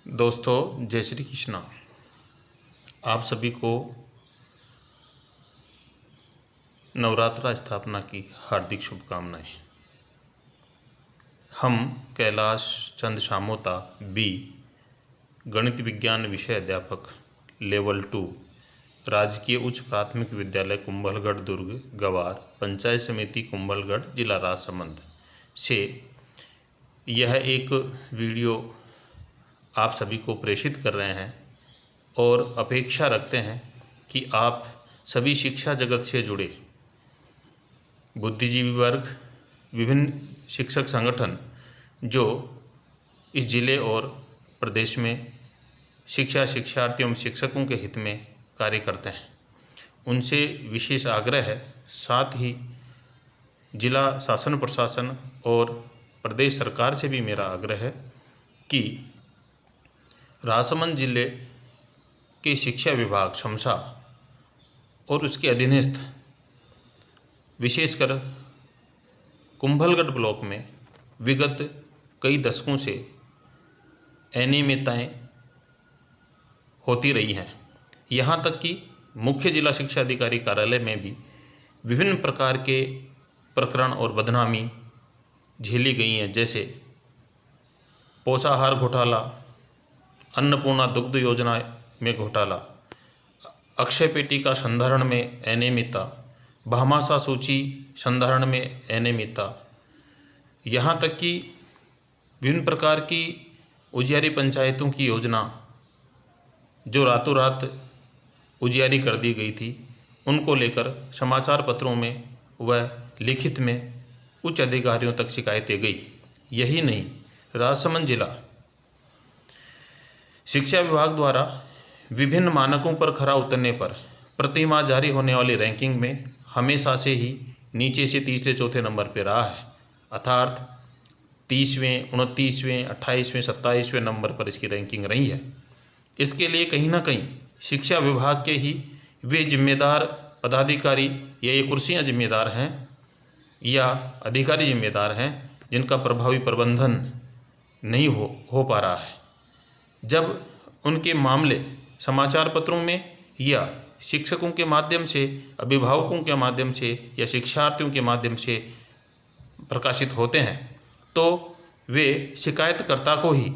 दोस्तों, जय श्री कृष्णा। आप सभी को नवरात्रा स्थापना की हार्दिक शुभकामनाएं। हम कैलाश चंद शामोता बी, गणित विज्ञान विषय अध्यापक, लेवल 2, राजकीय उच्च प्राथमिक विद्यालय कुंभलगढ़ दुर्ग गवार, पंचायत समिति कुंभलगढ़, जिला राजसमंद से यह एक वीडियो आप सभी को प्रेषित कर रहे हैं और अपेक्षा रखते हैं कि आप सभी शिक्षा जगत से जुड़े बुद्धिजीवी वर्ग, विभिन्न शिक्षक संगठन जो इस जिले और प्रदेश में शिक्षार्थियों एवं शिक्षकों के हित में कार्य करते हैं, उनसे विशेष आग्रह है। साथ ही जिला शासन प्रशासन और प्रदेश सरकार से भी मेरा आग्रह है कि राजसमंद जिले के शिक्षा विभाग शमशा और उसके अधीनस्थ विशेषकर कुंभलगढ़ ब्लॉक में विगत कई दशकों से अनियमितताएं होती रही हैं। यहाँ तक कि मुख्य जिला शिक्षा अधिकारी कार्यालय में भी विभिन्न प्रकार के प्रकरण और बदनामी झेली गई हैं, जैसे पोषाहार घोटाला, अन्नपूर्णा दुग्ध योजना में घोटाला, अक्षय पेटी का संधारण में अनियमितता, भामाशाह सूची संधारण में अनियमितता, यहाँ तक कि विभिन्न प्रकार की उजियारी पंचायतों की योजना जो रातों रात उजियारी कर दी गई थी, उनको लेकर समाचार पत्रों में व लिखित में उच्च अधिकारियों तक शिकायतें गई। यही नहीं, राजसमंद जिला शिक्षा विभाग द्वारा विभिन्न मानकों पर खरा उतरने पर प्रति माह जारी होने वाली रैंकिंग में हमेशा से ही नीचे से तीसरे चौथे नंबर पर रहा है, अर्थात 30वें, 29वें, 28वें, 27वें नंबर पर इसकी रैंकिंग रही है। इसके लिए कहीं ना कहीं शिक्षा विभाग के ही वे जिम्मेदार पदाधिकारी या ये कुर्सियाँ जिम्मेदार हैं या अधिकारी जिम्मेदार हैं जिनका प्रभावी प्रबंधन नहीं हो पा रहा है। जब उनके मामले समाचार पत्रों में या शिक्षकों के माध्यम से, अभिभावकों के माध्यम से या शिक्षार्थियों के माध्यम से प्रकाशित होते हैं तो वे शिकायतकर्ता को ही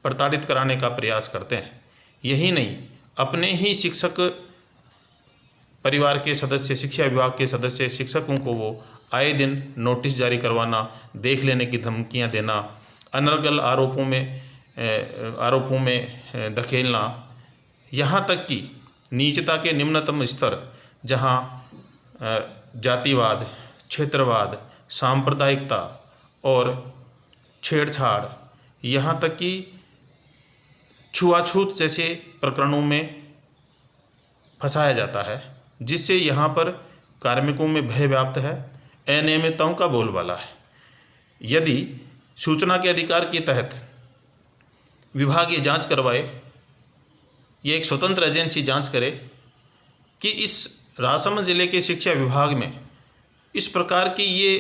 प्रताड़ित कराने का प्रयास करते हैं। यही नहीं, अपने ही शिक्षक परिवार के सदस्य, शिक्षा विभाग के सदस्य शिक्षकों को वो आए दिन नोटिस जारी करवाना, देख लेने की धमकियां देना, अनर्गल आरोपों में धकेलना, यहाँ तक कि नीचता के निम्नतम स्तर जहाँ जातिवाद, क्षेत्रवाद, सांप्रदायिकता और छेड़छाड़, यहाँ तक कि छुआछूत जैसे प्रकरणों में फंसाया जाता है, जिससे यहाँ पर कार्मिकों में भय व्याप्त है, अनियमितताओं का बोलबाला है। यदि सूचना के अधिकार के तहत विभाग ये जांच करवाए, ये एक स्वतंत्र एजेंसी जांच करे कि इस राजसमंद जिले के शिक्षा विभाग में इस प्रकार की ये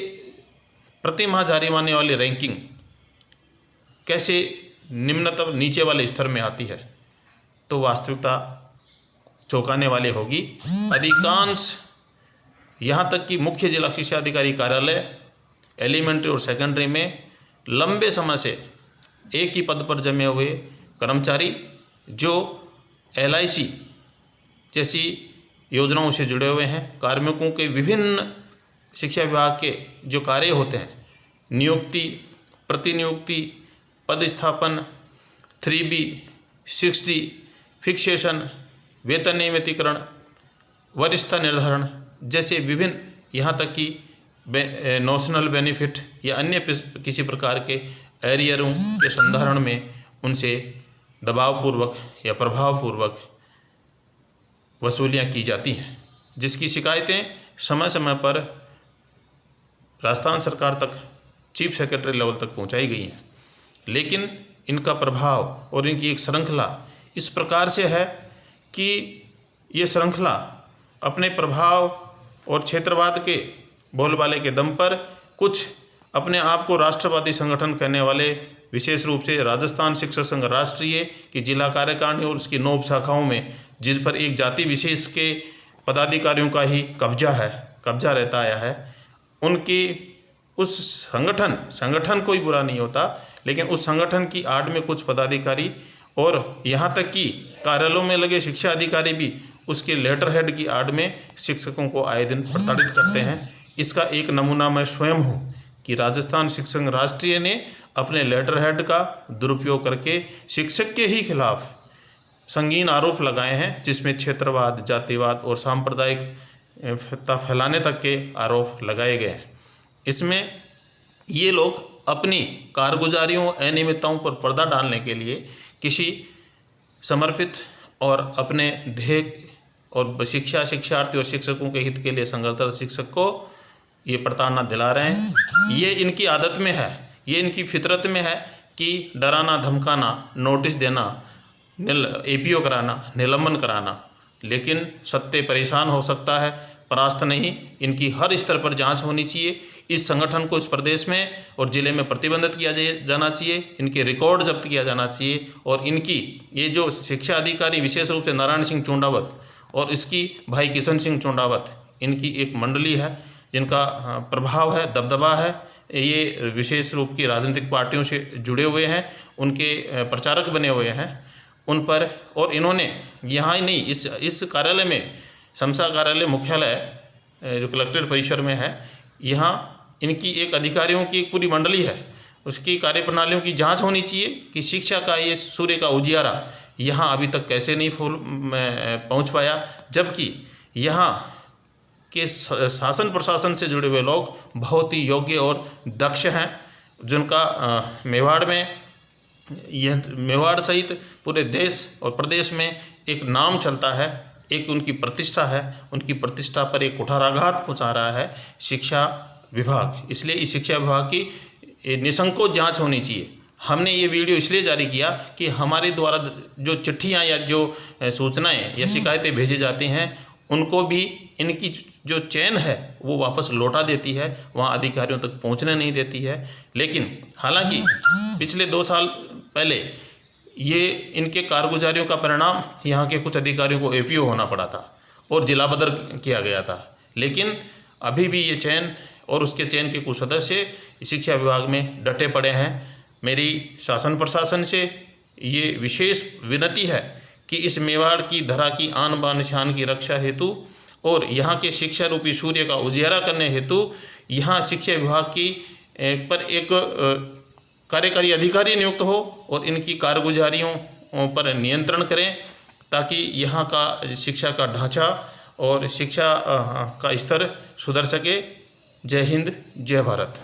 प्रति माह जारी होने वाली रैंकिंग कैसे निम्नतम नीचे वाले स्तर में आती है, तो वास्तविकता चौंकाने वाली होगी। अधिकांश यहाँ तक कि मुख्य जिला शिक्षा अधिकारी कार्यालय, एलिमेंट्री और सेकेंडरी में लंबे समय से एक ही पद पर जमे हुए कर्मचारी जो LIC जैसी योजनाओं से जुड़े हुए हैं, कार्मिकों के विभिन्न शिक्षा विभाग के जो कार्य होते हैं, नियुक्ति, प्रतिनियुक्ति, पदस्थापन, 3B, 6D, फिक्सेशन, वेतन नियमितीकरण, वरिष्ठता निर्धारण जैसे विभिन्न, यहाँ तक कि नोशनल बेनिफिट या अन्य किसी प्रकार के एरियरों के संधारण में उनसे दबावपूर्वक या प्रभावपूर्वक वसूलियाँ की जाती हैं, जिसकी शिकायतें समय समय पर राजस्थान सरकार तक, चीफ सेक्रेटरी लेवल तक पहुंचाई गई हैं। लेकिन इनका प्रभाव और इनकी एक श्रृंखला इस प्रकार से है कि ये श्रृंखला अपने प्रभाव और क्षेत्रवाद के बोलबाले के दम पर कुछ अपने आप को राष्ट्रवादी संगठन कहने वाले विशेष रूप से राजस्थान शिक्षक संघ राष्ट्रीय की जिला कार्यकारिणी और उसकी 9 शाखाओं में, जिस पर एक जाति विशेष के पदाधिकारियों का ही कब्जा रहता आया है, उनकी उस संगठन कोई बुरा नहीं होता, लेकिन उस संगठन की आड़ में कुछ पदाधिकारी और यहाँ तक कि कार्यालयों में लगे शिक्षा अधिकारी भी उसके लेटर हेड की आड़ में शिक्षकों को आए दिन प्रताड़ित करते हैं। इसका एक नमूना मैं स्वयं हूँ कि राजस्थान शिक्षक संघ राष्ट्रीय ने अपने लेटर हेड का दुरुपयोग करके शिक्षक के ही खिलाफ संगीन आरोप लगाए हैं, जिसमें क्षेत्रवाद, जातिवाद और सांप्रदायिकता फैलाने तक के आरोप लगाए गए हैं। इसमें ये लोग अपनी कारगुजारियों, अनियमितताओं पर पर्दा डालने के लिए किसी समर्पित और अपने ध्येय और शिक्षार्थी और शिक्षकों के हित के लिए संघर्षरत शिक्षक को ये प्रताड़ना दिला रहे हैं। ये इनकी आदत में है, ये इनकी फितरत में है कि डराना, धमकाना, नोटिस देना, APO कराना, निलंबन कराना। लेकिन सत्य परेशान हो सकता है, परास्त नहीं। इनकी हर स्तर पर जांच होनी चाहिए। इस संगठन को इस प्रदेश में और ज़िले में प्रतिबंधित किया जाना चाहिए, इनके रिकॉर्ड जब्त किया जाना चाहिए। और इनकी ये जो शिक्षा अधिकारी, विशेष रूप से नारायण सिंह चूंडावत और इसकी भाई किशन सिंह चूंडावत, इनकी एक मंडली है जिनका प्रभाव है, दबदबा है। ये विशेष रूप की राजनीतिक पार्टियों से जुड़े हुए हैं, उनके प्रचारक बने हुए हैं उन पर। और इन्होंने यहाँ ही नहीं, इस कार्यालय में, शमसा कार्यालय मुख्यालय जो कलेक्ट्रेट परिसर में है, यहाँ इनकी एक अधिकारियों की एक पूरी मंडली है, उसकी कार्यप्रणालियों की जांच होनी चाहिए कि शिक्षा का ये सूर्य का उजियारा यहाँ अभी तक कैसे नहीं पहुँच पाया, जबकि यहाँ के शासन प्रशासन से जुड़े हुए लोग बहुत ही योग्य और दक्ष हैं, जिनका मेवाड़ सहित पूरे देश और प्रदेश में एक नाम चलता है, एक उनकी प्रतिष्ठा है। उनकी प्रतिष्ठा पर एक कुठाराघात पहुंचा रहा है शिक्षा विभाग। इसलिए इस शिक्षा विभाग की निसंकोच जांच होनी चाहिए। हमने ये वीडियो इसलिए जारी किया कि हमारे द्वारा जो चिट्ठियां या जो सूचनाएं या शिकायतें भेजी जाती हैं, उनको भी इनकी जो चैन है वो वापस लौटा देती है, वहाँ अधिकारियों तक पहुँचने नहीं देती है। लेकिन हालांकि पिछले 2 साल पहले ये इनके कारगुजारियों का परिणाम यहाँ के कुछ अधिकारियों को APO होना पड़ा था और जिला बदर किया गया था। लेकिन अभी भी ये चैन और उसके चैन के कुछ सदस्य शिक्षा विभाग में डटे पड़े हैं। मेरी शासन प्रशासन से ये विशेष विनती है कि इस मेवाड़ की धरा की आन बान शान की रक्षा हेतु और यहाँ के शिक्षा रूपी सूर्य का उजियारा करने हेतु यहाँ शिक्षा विभाग की पर एक कार्यकारी अधिकारी नियुक्त हो और इनकी कारगुजारियों पर नियंत्रण करें, ताकि यहाँ का शिक्षा का ढांचा और शिक्षा का स्तर सुधर सके। जय हिंद, जय भारत।